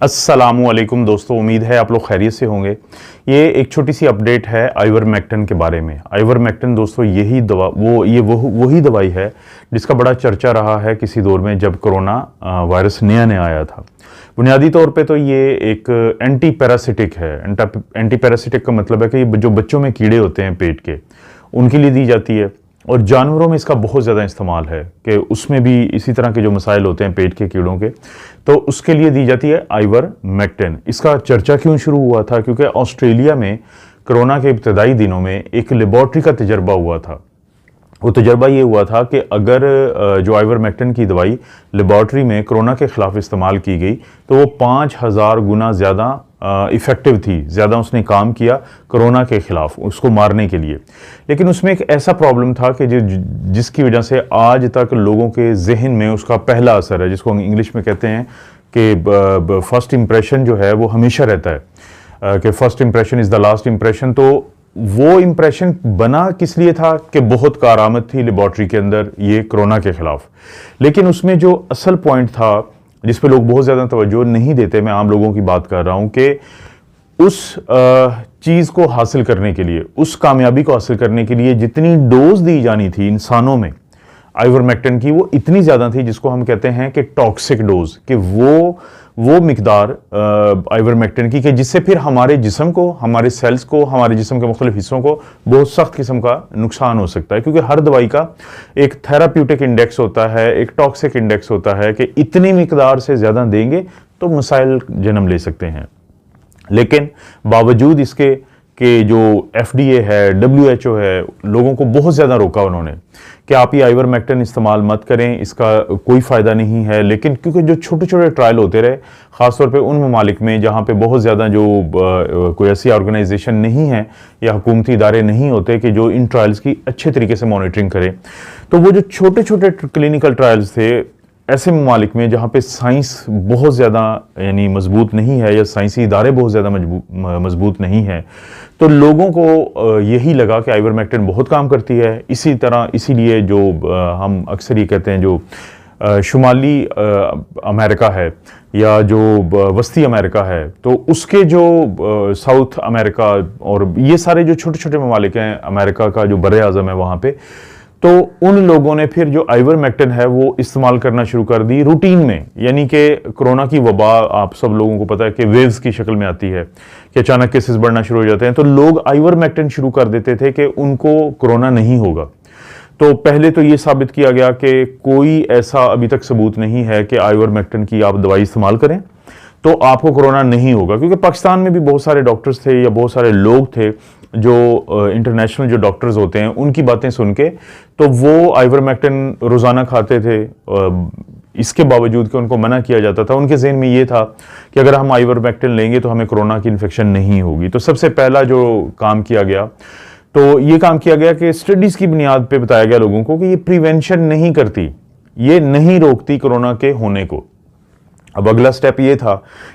अस्सलामुअलैकुम दोस्तों, उम्मीद है आप लोग खैरियत से होंगे। ये एक छोटी सी अपडेट है आइवरमेक्टिन के बारे में। आइवरमेक्टिन दोस्तों यही दवा वही दवाई है जिसका बड़ा चर्चा रहा है किसी दौर में जब कोरोना वायरस नया नया आया था। बुनियादी तौर पे तो ये एक एंटी पैरासिटिक है। एंटी पैरासिटिक का मतलब है कि जो बच्चों में कीड़े होते हैं पेट के, उनके लिए दी जाती है और जानवरों में इसका बहुत ज़्यादा इस्तेमाल है कि उसमें भी इसी तरह के जो मसाइल होते हैं पेट के कीड़ों के, तो उसके लिए दी जाती है आइवरमेक्टिन। इसका चर्चा क्यों शुरू हुआ था? क्योंकि ऑस्ट्रेलिया में कोरोना के इब्तदाई दिनों में एक लेबॉर्ट्री का तजर्बा हुआ था। वो तजर्बा ये हुआ था कि अगर जो आइवरमेक्टिन की दवाई लेबॉर्ट्री में कोरोना के ख़िलाफ़ इस्तेमाल की गई तो वो 5000 गुना ज़्यादा इफ़ेक्टिव थी, ज़्यादा उसने काम किया कोरोना के ख़िलाफ़ उसको मारने के लिए। लेकिन उसमें एक ऐसा प्रॉब्लम था कि जिसकी वजह से आज तक लोगों के जहन में उसका पहला असर है, जिसको इंग्लिश में कहते हैं कि फर्स्ट इम्प्रेशन जो है वो हमेशा रहता है कि first impression is the last impression. तो वो इम्प्रेशन बना किस लिए था कि बहुत कारआमद थी लेबॉर्ट्री के अंदर ये कोरोना के ख़िलाफ़। लेकिन उसमें जो असल पॉइंट था जिस पे लोग बहुत ज़्यादा तवज्जो नहीं देते, मैं आम लोगों की बात कर रहा हूँ, कि उस चीज़ को हासिल करने के लिए, उस कामयाबी को हासिल करने के लिए जितनी डोज दी जानी थी इंसानों में आइवरमेक्टिन की, वो इतनी ज़्यादा थी जिसको हम कहते हैं कि टॉक्सिक डोज, कि वो मिकदार आइवरमेक्टिन की कि जिससे फिर हमारे जिस्म को, हमारे सेल्स को, हमारे जिस्म के मुख्तलिफ हिस्सों को बहुत सख्त किस्म का नुकसान हो सकता है। क्योंकि हर दवाई का एक थेराप्यूटिक इंडेक्स होता है, एक टॉक्सिक इंडेक्स होता है कि इतनी मिकदार से ज़्यादा देंगे तो मसाइल जन्म ले सकते हैं। लेकिन बावजूद इसके कि जो FDA है, WHO है, लोगों को बहुत ज़्यादा रोका उन्होंने कि आप ये आइवरमेक्टिन इस्तेमाल मत करें, इसका कोई फ़ायदा नहीं है। लेकिन क्योंकि जो छोटे छोटे ट्रायल होते रहे, ख़ासतौर पे उन ममालिक में जहाँ पे बहुत ज़्यादा जो कोई ऐसी ऑर्गेनाइजेशन नहीं है या हुकूमती इदारे नहीं होते कि जो इन ट्रायल्स की अच्छे तरीके से मॉनिटरिंग करें, तो वो जो छोटे छोटे क्लिनिकल ट्रायल्स थे ऐसे ममालिक में जहाँ पे साइंस बहुत ज़्यादा यानी मजबूत नहीं है या साइंसी इदारे बहुत ज़्यादा मजबूत नहीं है, तो लोगों को यही लगा कि आइवरमेक्टिन बहुत काम करती है। इसीलिए जो हम अक्सर ये कहते हैं जो शुमाली अमेरिका है या जो वस्ती अमेरिका है, तो उसके जो साउथ अमेरिका और ये सारे जो छोटे छोटे ममालिक हैं, अमेरिका का जो बरे आज़म है वहाँ पे, तो उन लोगों ने फिर जो आइवरमेक्टिन है वो इस्तेमाल करना शुरू कर दी रूटीन में। यानी कि कोरोना की वबा आप सब लोगों को पता है कि वेव्स की शक्ल में आती है कि अचानक केसेस बढ़ना शुरू हो जाते हैं, तो लोग आइवरमेक्टिन शुरू कर देते थे कि उनको कोरोना नहीं होगा। तो पहले तो ये साबित किया गया कि कोई ऐसा अभी तक सबूत नहीं है कि आइवरमेक्टिन की आप दवाई इस्तेमाल करें तो आपको कोरोना नहीं होगा। क्योंकि पाकिस्तान में भी बहुत सारे डॉक्टर्स थे या बहुत सारे लोग थे जो इंटरनेशनल जो डॉक्टर्स होते हैं उनकी बातें सुन के तो वो आइवरमेक्टिन रोज़ाना खाते थे। इसके बावजूद कि उनको मना किया जाता था, उनके जहन में ये था कि अगर हम आइवरमेक्टिन लेंगे तो हमें कोरोना की इन्फेक्शन नहीं होगी। तो सबसे पहला जो काम किया गया, तो ये काम किया गया कि स्टडीज़ की बुनियाद पे बताया गया लोगों को कि ये प्रिवेंशन नहीं करती, ये नहीं रोकती कोरोना के होने को। अब अगला स्टेप ये था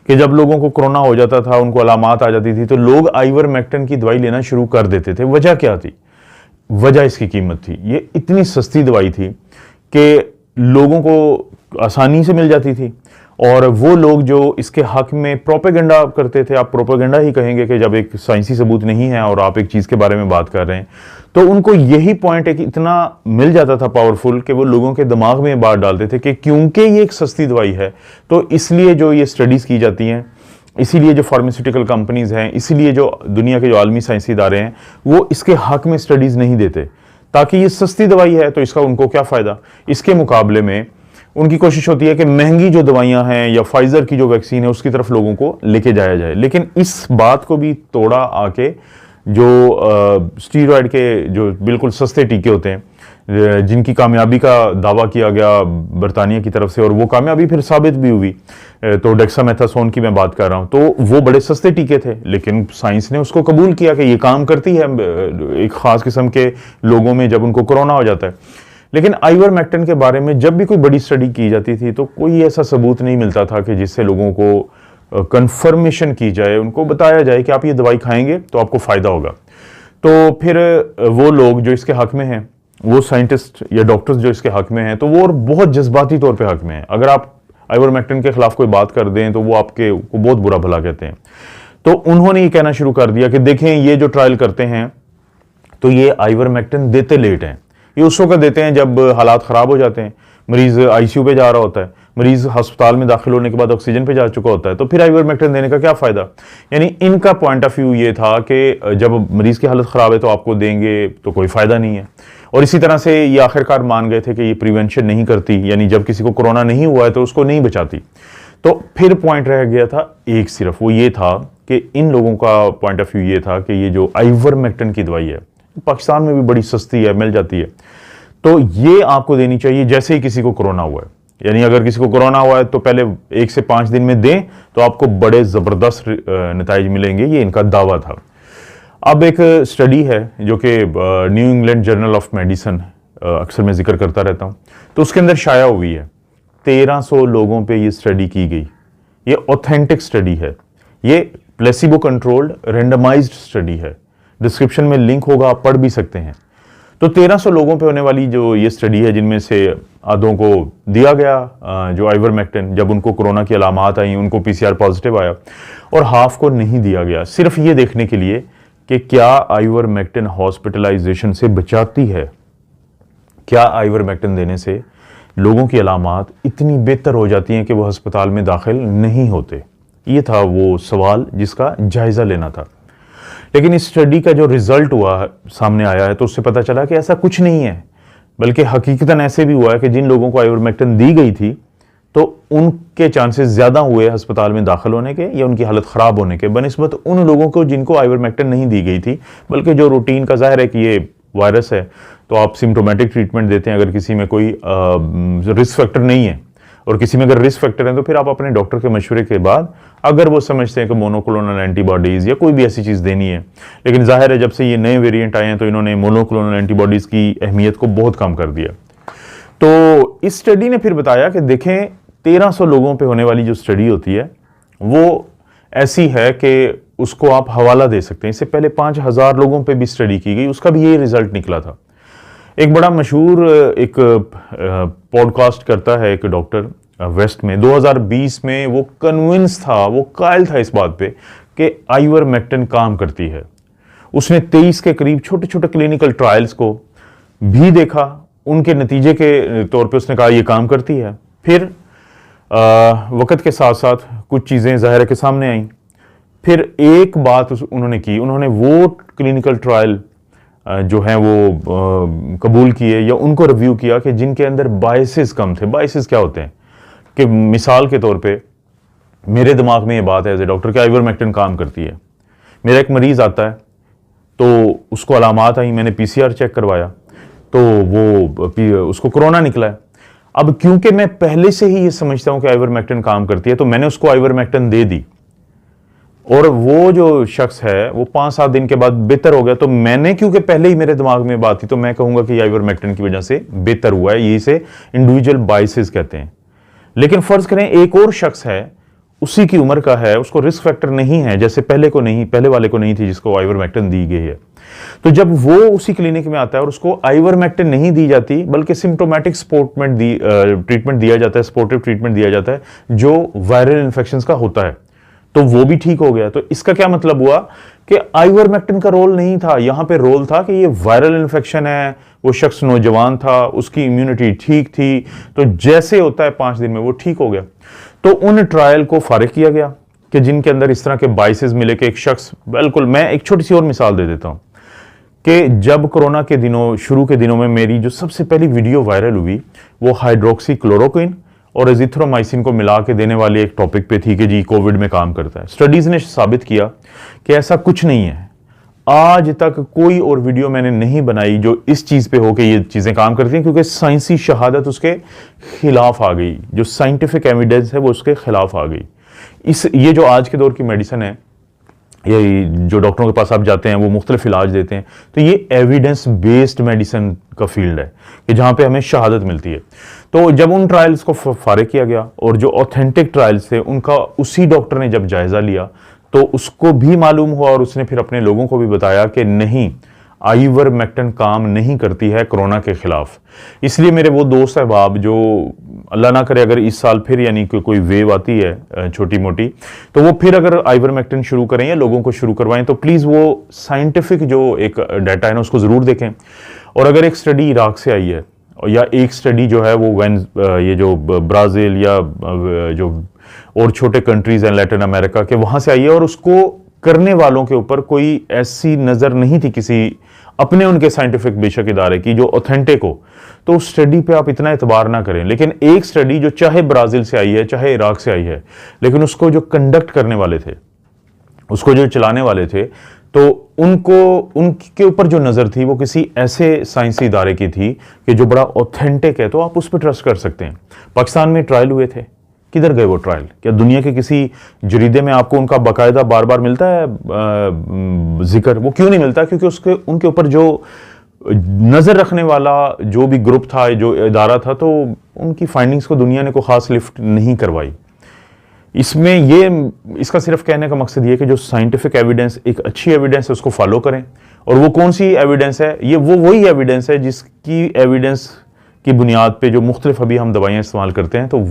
कि जब लोगों को कोरोना हो जाता था, उनको अलामात आ जाती थी, तो लोग आइवरमेक्टिन की दवाई लेना शुरू कर देते थे। वजह क्या थी? वजह इसकी कीमत थी। ये इतनी सस्ती दवाई थी कि लोगों को आसानी से मिल जाती थी और वो लोग जो इसके हक में प्रोपेगेंडा करते थे, आप प्रोपेगेंडा ही कहेंगे कि जब एक साइंसी सबूत नहीं है और आप एक चीज़ के बारे में बात कर रहे हैं, तो उनको यही पॉइंट है कि इतना मिल जाता था पावरफुल कि वो लोगों के दिमाग में बात डालते थे कि क्योंकि ये एक सस्ती दवाई है तो इसलिए जो ये स्टडीज़ की जाती हैं, इसीलिए जो फार्मास्यूटिकल कंपनीज़ हैं, इसीलिए जो दुनिया के जो आलमी साइंसी इदारे हैं वो इसके हक में स्टडीज़ नहीं देते, ताकि ये सस्ती दवाई है तो इसका उनको क्या फ़ायदा। इसके मुकाबले में उनकी कोशिश होती है कि महंगी जो दवाइयां हैं या फाइजर की जो वैक्सीन है उसकी तरफ लोगों को लेके जाया जाए। लेकिन इस बात को भी तोड़ा आके जो स्टीरॉयड के जो बिल्कुल सस्ते टीके होते हैं जिनकी कामयाबी का दावा किया गया बरतानिया की तरफ से और वो कामयाबी फिर साबित भी हुई, तो डेक्सामेथासोन की मैं बात कर रहा हूँ, तो वो बड़े सस्ते टीके थे लेकिन साइंस ने उसको कबूल किया कि ये काम करती है एक ख़ास किस्म के लोगों में जब उनको कोरोना हो जाता है। लेकिन आइवरमेक्टिन के बारे में जब भी कोई बड़ी स्टडी की जाती थी तो कोई ऐसा सबूत नहीं मिलता था कि जिससे लोगों को कंफर्मेशन की जाए, उनको बताया जाए कि आप ये दवाई खाएंगे तो आपको फ़ायदा होगा। तो फिर वो लोग जो इसके हक में हैं, वो साइंटिस्ट या डॉक्टर्स जो इसके हक में हैं, तो वो और बहुत जज्बाती तौर पे हक में हैं। अगर आप आइवरमेक्टिन के खिलाफ कोई बात कर दें तो वो आपके को बहुत बुरा भला कहते हैं। तो उन्होंने ये कहना शुरू कर दिया कि देखें ये जो ट्रायल करते हैं तो ये आइवरमेक्टिन देते लेट हैं, ये उस वक्त देते हैं जब हालात ख़राब हो जाते हैं, मरीज़ आईसीयू पे जा रहा होता है, मरीज़ अस्पताल में दाखिल होने के बाद ऑक्सीजन पे जा चुका होता है, तो फिर आइवरमेक्टिन देने का क्या फ़ायदा। यानी इनका पॉइंट ऑफ व्यू ये था कि जब मरीज़ की हालत ख़राब है तो आपको देंगे तो कोई फ़ायदा नहीं है। और इसी तरह से ये आखिरकार मान गए थे कि ये प्रिवेंशन नहीं करती, यानी जब किसी को कोरोना नहीं हुआ है तो उसको नहीं बचाती। तो फिर पॉइंट रह गया था एक सिर्फ, वो ये था कि इन लोगों का पॉइंट ऑफ व्यू ये था कि ये जो आइवरमेक्टिन की दवाई है पाकिस्तान में भी बड़ी सस्ती है, मिल जाती है, तो ये आपको देनी चाहिए जैसे ही किसी को कोरोना हुआ है। यानी अगर किसी को कोरोना हुआ है तो पहले 1 से 5 दिन में दें तो आपको बड़े ज़बरदस्त नतीजे मिलेंगे, ये इनका दावा था। अब एक स्टडी है जो कि new England journal of medicine अक्सर मैं जिक्र करता रहता हूँ, तो उसके अंदर शाया हुई है। 1300 लोगों पे ये स्टडी की गई, ये ऑथेंटिक स्टडी है, ये प्लेसिबो कंट्रोल्ड रेंडमाइज्ड स्टडी है। डिस्क्रिप्शन में लिंक होगा, आप पढ़ भी सकते हैं। तो 1300 लोगों पे होने वाली जो ये स्टडी है, जिनमें से आधों को दिया गया जो आइवरमेक्टिन, जब उनको कोरोना की अलामात आई उनको पीसीआर पॉजिटिव आया, और हाफ को नहीं दिया गया, सिर्फ ये देखने के लिए कि क्या आइवरमेक्टिन हॉस्पिटलाइजेशन से बचाती है, क्या आइवरमेक्टिन देने से लोगों की अलामात इतनी बेहतर हो जाती हैं कि वो अस्पताल में दाखिल नहीं होते। ये था वो सवाल जिसका जायजा लेना था। लेकिन इस स्टडी का जो रिजल्ट हुआ सामने आया है तो उससे पता चला कि ऐसा कुछ नहीं है, बल्कि हकीकतन ऐसे भी हुआ है कि जिन लोगों को आइवरमेक्टिन दी गई थी तो उनके चांसेस ज़्यादा हुए अस्पताल में दाखिल होने के या उनकी हालत ख़राब होने के बनिस्बत उन लोगों को जिनको आइवरमेक्टिन नहीं दी गई थी। बल्कि जो रूटीन का, ज़ाहिर है कि ये वायरस है तो आप सिम्टोमेटिक ट्रीटमेंट देते हैं अगर किसी में कोई रिस्क फैक्टर नहीं है, और किसी में अगर रिस्क फैक्टर है तो फिर आप अपने डॉक्टर के मशवरे के बाद, अगर वो समझते हैं कि मोनोक्लोनल एंटीबॉडीज़ या कोई भी ऐसी चीज़ देनी है। लेकिन जाहिर है जब से ये नए वेरिएंट आए हैं तो इन्होंने मोनोक्लोनल एंटीबॉडीज़ की अहमियत को बहुत कम कर दिया। तो इस स्टडी ने फिर बताया कि देखें 1300 लोगों पे होने वाली जो स्टडी होती है वो ऐसी है कि उसको आप हवाला दे सकते हैं। इससे पहले 5000 लोगों पे भी स्टडी की गई, उसका भी ये रिजल्ट निकला था। एक बड़ा मशहूर एक पॉडकास्ट करता है एक डॉक्टर वेस्ट में, 2020 में वो कन्विंस था, वो कायल था इस बात पे कि आइवरमेक्टिन काम करती है। उसने 23 के करीब छोटे छोटे क्लिनिकल ट्रायल्स को भी देखा, उनके नतीजे के तौर पे उसने कहा ये काम करती है। फिर वक्त के साथ साथ कुछ चीज़ें ज़ाहिर के सामने आई। फिर एक बात उन्होंने की, उन्होंने वो क्लिनिकल ट्रायल जो हैं वो कबूल किए या उनको रिव्यू किया कि जिनके अंदर बायसेस कम थे। बायसेस क्या होते हैं कि मिसाल के तौर पे मेरे दिमाग में ये बात है एज ए डॉक्टर कि आइवरमेक्टिन काम करती है। मेरा एक मरीज़ आता है तो उसको अलामात आई, मैंने पीसीआर चेक करवाया तो वो उसको कोरोना निकला है। अब क्योंकि मैं पहले से ही ये समझता हूं कि आइवरमेक्टिन काम करती है तो मैंने उसको आइवरमेक्टिन दे दी, और वो जो शख्स है वो 5-7 दिन के बाद बेहतर हो गया। तो मैंने, क्योंकि पहले ही मेरे दिमाग में बात थी, तो मैं कहूंगा कि आइवरमेक्टिन की वजह से बेहतर हुआ है। ये इसे इंडिविजुअल बायसेस कहते हैं। लेकिन फर्ज करें एक और शख्स है, उसी की उम्र का है, उसको रिस्क फैक्टर नहीं है, जैसे पहले वाले को नहीं थी जिसको आइवरमेक्टिन दी गई है। तो जब वो उसी क्लिनिक में आता है और उसको आइवरमेक्टिन नहीं दी जाती बल्कि सिम्टोमेटिक ट्रीटमेंट दिया जाता है, सपोर्टिव ट्रीटमेंट दिया जाता है जो वायरल इन्फेक्शंस का होता है, तो वो भी ठीक हो गया। तो इसका क्या मतलब हुआ कि आइवरमेक्टिन का रोल नहीं था, यहां पे रोल था कि ये वायरल इन्फेक्शन है, वो शख्स नौजवान था, उसकी इम्यूनिटी ठीक थी, तो जैसे होता है 5 दिन में वो ठीक हो गया। तो उन ट्रायल को फारिग किया गया कि जिनके अंदर इस तरह के बाइसेस मिले कि एक शख्स, बिल्कुल मैं एक छोटी सी और मिसाल दे देता हूं कि जब कोरोना के दिनों, शुरू के दिनों में मेरी जो सबसे पहली वीडियो वायरल हुई वो हाइड्रोक्सी क्लोरोक्विन और एजिथ्रोमाइसिन को मिला के देने वाले एक टॉपिक पे थी कि जी कोविड में काम करता है। स्टडीज ने साबित किया कि ऐसा कुछ नहीं है। आज तक कोई और वीडियो मैंने नहीं बनाई जो इस चीज पे हो कि ये चीजें काम करती हैं, क्योंकि साइंसी शहादत उसके खिलाफ आ गई, जो साइंटिफिक एविडेंस है वो उसके खिलाफ आ गई। ये जो आज के दौर की मेडिसिन है, ये जो डॉक्टरों के पास आप जाते हैं वो मुख्तलिफ इलाज देते हैं, तो ये एविडेंस बेस्ड मेडिसिन का फील्ड है कि जहाँ पे हमें शहादत मिलती है। तो जब उन ट्रायल्स को फारिग किया गया और जो ऑथेंटिक ट्रायल्स थे उनका उसी डॉक्टर ने जब जायजा लिया तो उसको भी मालूम हुआ और उसने फिर अपने लोगों को भी बताया कि नहीं, आइवरमेक्टिन काम नहीं करती है कोरोना के खिलाफ। इसलिए मेरे वो दोस्त अहबाब जो अल्लाह ना करे अगर इस साल फिर यानी कि कोई वेव आती है छोटी मोटी, तो वो फिर अगर आइवरमेक्टिन शुरू करें या लोगों को शुरू करवाएं, तो प्लीज़ वो साइंटिफिक जो एक डाटा है ना उसको ज़रूर देखें। और अगर एक स्टडी इराक से आई है या एक स्टडी जो है वो ये जो ब्राज़ील या जो और छोटे कंट्रीज़ हैं लैटिन अमेरिका के, वहाँ से आई है और उसको करने वालों के ऊपर कोई ऐसी नज़र नहीं थी किसी अपने उनके साइंटिफिक बेशक इदारे की जो ऑथेंटिक हो, तो उस स्टडी पे आप इतना एतबार ना करें। लेकिन एक स्टडी जो चाहे ब्राज़ील से आई है चाहे इराक से आई है, लेकिन उसको जो कंडक्ट करने वाले थे, उसको जो चलाने वाले थे, तो उनके ऊपर जो नज़र थी वो किसी ऐसे साइंसी इदारे की थी कि जो बड़ा ऑथेंटिक है, तो आप उस पर ट्रस्ट कर सकते हैं। पाकिस्तान में ट्रायल हुए थे, किधर गए वो ट्रायल? क्या दुनिया के किसी जरीदे में आपको उनका बाकायदा बार बार मिलता है जिक्र? वो क्यों नहीं मिलता? क्योंकि उनके ऊपर जो नज़र रखने वाला जो भी ग्रुप था, जो इदारा था, तो उनकी फाइंडिंग्स को दुनिया ने कोई ख़ास लिफ्ट नहीं करवाई। इसका सिर्फ कहने का मकसद ये कि जो साइंटिफिक एविडेंस एक अच्छी एविडेंस है उसको फॉलो करें। और वो कौन सी एविडेंस है? ये वही एविडेंस है जिसकी एविडेंस की बुनियाद पे जो मुख्तलिफ अभी हम दवाइयाँ इस्तेमाल करते हैं, तो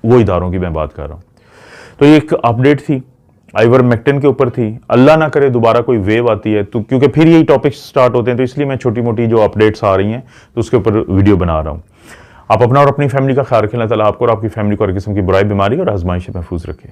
वो इदारों की मैं बात कर रहा हूँ। तो ये एक अपडेट थी, आइवरमेक्टिन के ऊपर थी। अल्लाह ना करे दोबारा कोई वेव आती है तो, क्योंकि फिर यही टॉपिक स्टार्ट होते हैं, तो इसलिए मैं छोटी मोटी जो अपडेट्स आ रही हैं तो उसके ऊपर वीडियो बना रहा हूँ। आप अपना और अपनी फैमिली का ख्याल रखें। अल्लाह ताला आपको और आपकी फैमिली को हर किस्म की बुराई, बीमारी और आजमाइश से महफूज रखें।